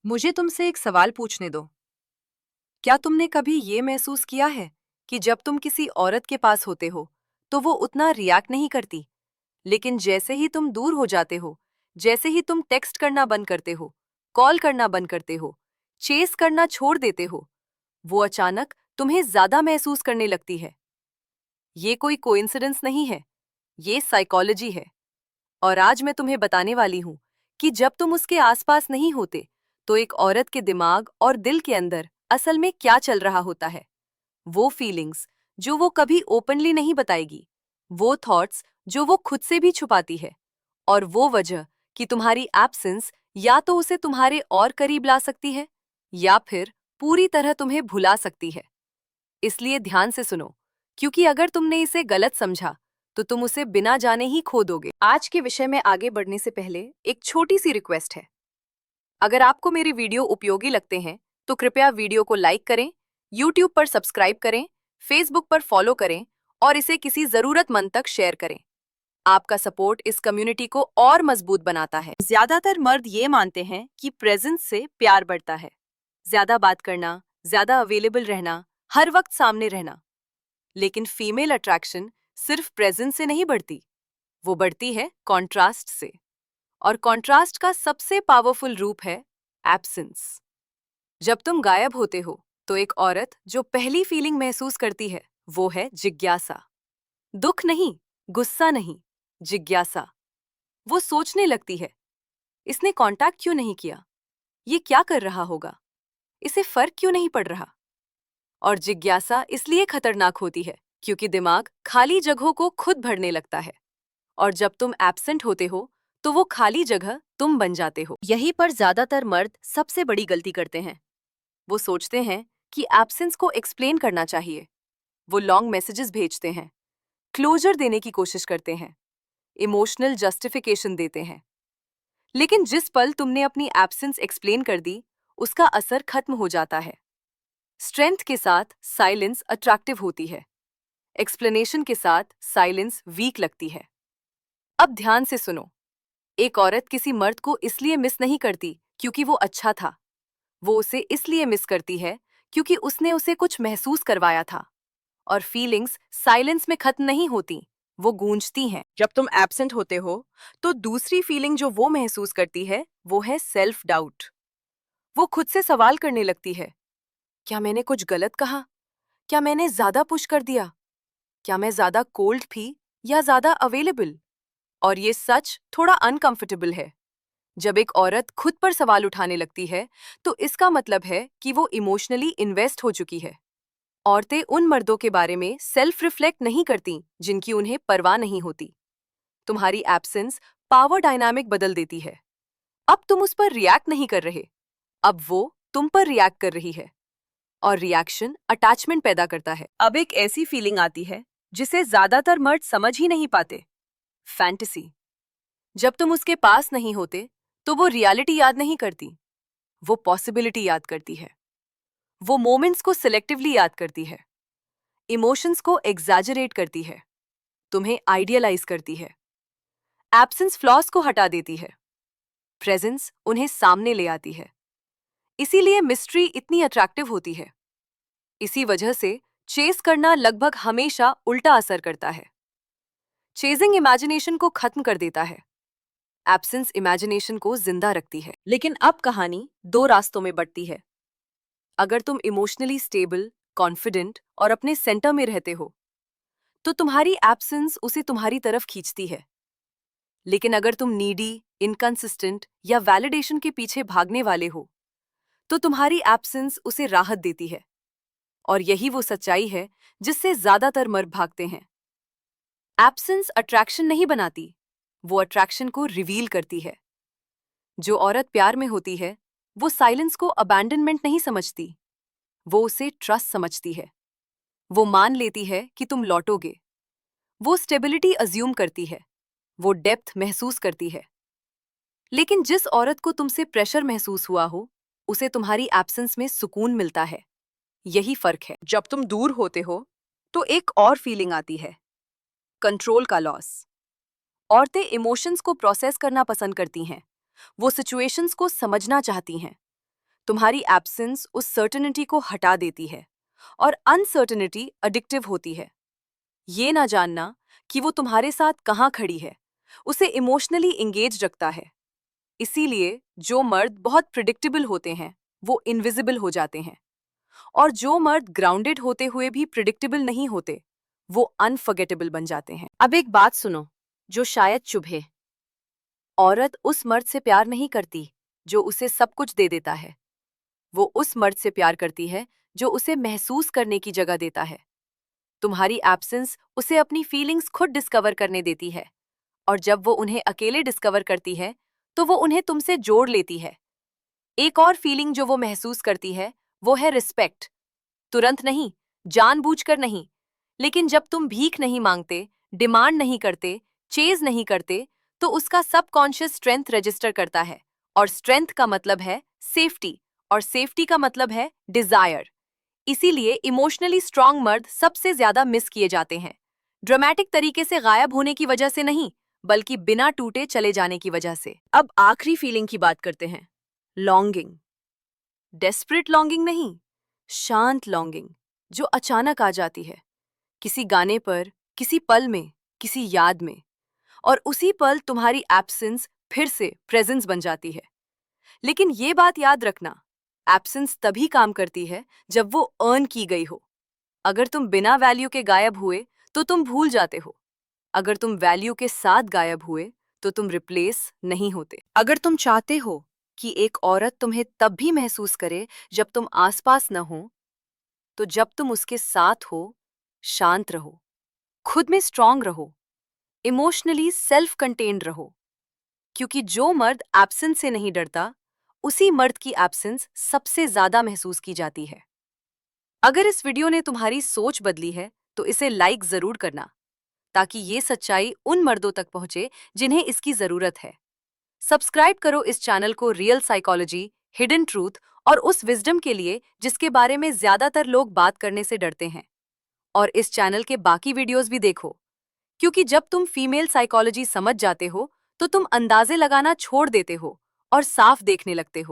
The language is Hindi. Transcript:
मुझे तुमसे एक सवाल पूछने दो। क्या तुमने कभी ये महसूस किया है कि जब तुम किसी औरत के पास होते हो तो वो उतना रिएक्ट नहीं करती, लेकिन जैसे ही तुम दूर हो जाते हो, जैसे ही तुम टेक्स्ट करना बंद करते हो, कॉल करना बंद करते हो, चेस करना छोड़ देते हो, वो अचानक तुम्हें ज्यादा महसूस करने लगती है। ये कोई कोइंसिडेंस नहीं है, ये साइकोलॉजी है। और आज मैं तुम्हें बताने वाली हूं कि जब तुम उसके आसपास नहीं होते तो एक औरत के दिमाग और दिल के अंदर असल में क्या चल रहा होता है। वो फीलिंग्स जो वो कभी ओपनली नहीं बताएगी, वो थॉट्स जो वो खुद से भी छुपाती है, और वो वजह कि तुम्हारी एब्सेंस या तो उसे तुम्हारे और करीब ला सकती है या फिर पूरी तरह तुम्हें भुला सकती है। इसलिए ध्यान से सुनो, क्योंकि अगर तुमने इसे गलत समझा तो तुम उसे बिना जाने ही खो दोगे। आज के विषय में आगे बढ़ने से पहले एक छोटी सी रिक्वेस्ट है। अगर आपको मेरे वीडियो उपयोगी लगते हैं तो कृपया वीडियो को लाइक करें, यूट्यूब पर सब्सक्राइब करें, फेसबुक पर फॉलो करें और इसे किसी जरूरतमंद तक शेयर करें। आपका सपोर्ट इस कम्युनिटी को और मजबूत बनाता है। ज्यादातर मर्द ये मानते हैं कि प्रेजेंस से प्यार बढ़ता है। ज्यादा बात करना, ज्यादा अवेलेबल रहना, हर वक्त सामने रहना। लेकिन फीमेल अट्रैक्शन सिर्फ प्रेजेंस से नहीं बढ़ती, वो बढ़ती है कॉन्ट्रास्ट से। और कॉन्ट्रास्ट का सबसे पावरफुल रूप है एब्सेंस। जब तुम गायब होते हो तो एक औरत जो पहली फीलिंग महसूस करती है वो है जिज्ञासा। दुख नहीं, गुस्सा नहीं, जिज्ञासा। वो सोचने लगती है, इसने कांटेक्ट क्यों नहीं किया, ये क्या कर रहा होगा, इसे फर्क क्यों नहीं पड़ रहा। और जिज्ञासा इसलिए खतरनाक होती है क्योंकि दिमाग खाली जगहों को खुद भरने लगता है। और जब तुम एब्सेंट होते हो तो वो खाली जगह तुम बन जाते हो। यहीं पर ज्यादातर मर्द सबसे बड़ी गलती करते हैं। वो सोचते हैं कि एब्सेंस को एक्सप्लेन करना चाहिए। वो लॉन्ग मैसेजेस भेजते हैं, क्लोजर देने की कोशिश करते हैं, इमोशनल जस्टिफिकेशन देते हैं। लेकिन जिस पल तुमने अपनी एब्सेंस एक्सप्लेन कर दी, उसका असर खत्म हो जाता है। स्ट्रेंथ के साथ साइलेंस अट्रैक्टिव होती है, एक्सप्लेनेशन के साथ साइलेंस वीक लगती है। अब ध्यान से सुनो, एक औरत किसी मर्द को इसलिए मिस नहीं करती क्योंकि वो अच्छा था। वो उसे इसलिए मिस करती है क्योंकि उसने उसे कुछ महसूस करवाया था। और फीलिंग्स साइलेंस में खत्म नहीं होती, वो गूंजती हैं। जब तुम एब्सेंट होते हो तो दूसरी फीलिंग जो वो महसूस करती है वो है सेल्फ डाउट। वो खुद से सवाल करने लगती है, क्या मैंने कुछ गलत कहा, क्या मैंने ज्यादा पुश कर दिया, क्या मैं ज्यादा कोल्ड थी या ज्यादा अवेलेबल। और ये सच थोड़ा अनकंफर्टेबल है। जब एक औरत खुद पर सवाल उठाने लगती है तो इसका मतलब है कि वो इमोशनली इन्वेस्ट हो चुकी है। औरतें उन मर्दों के बारे में सेल्फ रिफ्लेक्ट नहीं करती जिनकी उन्हें परवाह नहीं होती। तुम्हारी एब्सेंस पावर डायनामिक बदल देती है। अब तुम उस पर रिएक्ट नहीं कर रहे, अब वो तुम पर रिएक्ट कर रही है। और रिएक्शन अटैचमेंट पैदा करता है। अब एक ऐसी फीलिंग आती है जिसे ज्यादातर मर्द समझ ही नहीं पाते, फैंटेसी। जब तुम उसके पास नहीं होते तो वो रियलिटी याद नहीं करती, वो पॉसिबिलिटी याद करती है। वो मोमेंट्स को सिलेक्टिवली याद करती है, इमोशंस को एग्जैजरेट करती है, तुम्हें आइडियलाइज करती है। एब्सेंस फ्लॉस को हटा देती है, प्रेजेंस उन्हें सामने ले आती है। इसीलिए मिस्ट्री इतनी अट्रैक्टिव होती है। इसी वजह से चेस करना लगभग हमेशा उल्टा असर करता है। चेजिंग इमेजिनेशन को खत्म कर देता है, एब्सेंस इमेजिनेशन को जिंदा रखती है। लेकिन अब कहानी दो रास्तों में बढ़ती है। अगर तुम इमोशनली स्टेबल, कॉन्फिडेंट और अपने सेंटर में रहते हो तो तुम्हारी एब्सेंस उसे तुम्हारी तरफ खींचती है। लेकिन अगर तुम नीडी, इनकंसिस्टेंट या वैलिडेशन के पीछे भागने वाले हो तो तुम्हारी एब्सेंस उसे राहत देती है। और यही वो सच्चाई है जिससे ज्यादातर मर्द भागते हैं। एब्सेंस अट्रैक्शन नहीं बनाती, वो अट्रैक्शन को रिवील करती है। जो औरत प्यार में होती है वो साइलेंस को अबैंडनमेंट नहीं समझती, वो उसे ट्रस्ट समझती है। वो मान लेती है कि तुम लौटोगे, वो स्टेबिलिटी अज्यूम करती है, वो डेप्थ महसूस करती है। लेकिन जिस औरत को तुमसे प्रेशर महसूस हुआ हो उसे तुम्हारी एब्सेंस में सुकून मिलता है। यही फर्क है। जब तुम दूर होते हो तो एक और फीलिंग आती है, कंट्रोल का लॉस। औरतें इमोशंस को प्रोसेस करना पसंद करती हैं, वो सिचुएशंस को समझना चाहती हैं, तुम्हारी एब्सेंस उस सर्टेनिटी को हटा देती है और अनसर्टेनिटी एडिक्टिव होती है। ये ना जानना कि वो तुम्हारे साथ कहाँ खड़ी है उसे इमोशनली इंगेज रखता है। इसीलिए जो मर्द बहुत प्रिडिक्टेबल होते हैं वो इनविजिबल हो जाते हैं, और जो मर्द ग्राउंडेड होते हुए भी प्रिडिक्टेबल नहीं होते वो अनफॉरगेटेबल बन जाते हैं। अब एक बात सुनो जो शायद चुभे। औरत उस मर्द से प्यार नहीं करती जो उसे सब कुछ दे देता है। वो उस मर्द से प्यार करती है जो उसे महसूस करने की जगह देता है। तुम्हारी एब्सेंस उसे अपनी फीलिंग्स खुद डिस्कवर करने देती है, और जब वो उन्हें अकेले डिस्कवर करती है तो वो उन्हें तुमसे जोड़ लेती है। एक और फीलिंग जो वो महसूस करती है वो है रिस्पेक्ट। तुरंत नहीं, जानबूझकर नहीं, लेकिन जब तुम भीख नहीं मांगते, डिमांड नहीं करते, चेज नहीं करते, तो उसका सबकॉन्शियस स्ट्रेंथ रजिस्टर करता है। और स्ट्रेंथ का मतलब है सेफ्टी, और सेफ्टी का मतलब है डिजायर। इसीलिए इमोशनली स्ट्रांग मर्द सबसे ज्यादा मिस किए जाते हैं। ड्रामेटिक तरीके से गायब होने की वजह से नहीं, बल्कि बिना टूटे चले जाने की वजह से। अब आखिरी फीलिंग की बात करते हैं, लॉन्गिंग। डेस्परेट लॉन्गिंग नहीं, शांत लॉन्गिंग जो अचानक आ जाती है, किसी गाने पर, किसी पल में, किसी याद में, और उसी पल तुम्हारी एब्सेंस फिर से प्रेजेंस बन जाती है। लेकिन ये बात याद रखना, एब्सेंस तभी काम करती है जब वो अर्न की गई हो। अगर तुम बिना वैल्यू के गायब हुए तो तुम भूल जाते हो। अगर तुम वैल्यू के साथ गायब हुए तो तुम रिप्लेस नहीं होते। अगर तुम चाहते हो कि एक औरत तुम्हें तब भी महसूस करे जब तुम आसपास न हो, तो जब तुम उसके साथ हो, शांत रहो, खुद में स्ट्रांग रहो, इमोशनली सेल्फ कंटेन्ड रहो। क्योंकि जो मर्द एब्सेंस से नहीं डरता, उसी मर्द की एब्सेंस सबसे ज्यादा महसूस की जाती है। अगर इस वीडियो ने तुम्हारी सोच बदली है तो इसे लाइक जरूर करना, ताकि ये सच्चाई उन मर्दों तक पहुंचे जिन्हें इसकी जरूरत है। सब्सक्राइब करो इस चैनल को रियल साइकोलॉजी, हिडन ट्रूथ और उस विजडम के लिए जिसके बारे में ज्यादातर लोग बात करने से डरते हैं। और इस चैनल के बाकी वीडियोस भी देखो, क्योंकि जब तुम फीमेल साइकोलॉजी समझ जाते हो तो तुम अंदाजे लगाना छोड़ देते हो और साफ देखने लगते हो।